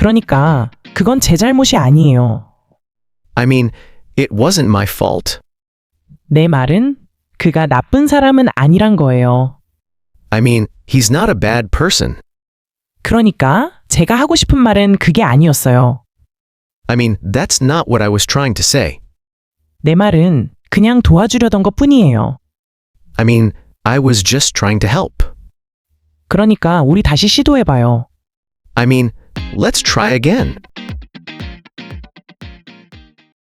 그러니까 그건 제 잘못이 아니에요. I mean, it wasn't my fault. 내 말은 그가 나쁜 사람은 아니란 거예요. I mean, he's not a bad person. 그러니까 제가 하고 싶은 말은 그게 아니었어요. I mean, that's not what I was trying to say. 내 말은 그냥 도와주려던 것 뿐이에요. I mean, I was just trying to help. 그러니까 우리 다시 시도해봐요. I mean, let's try again.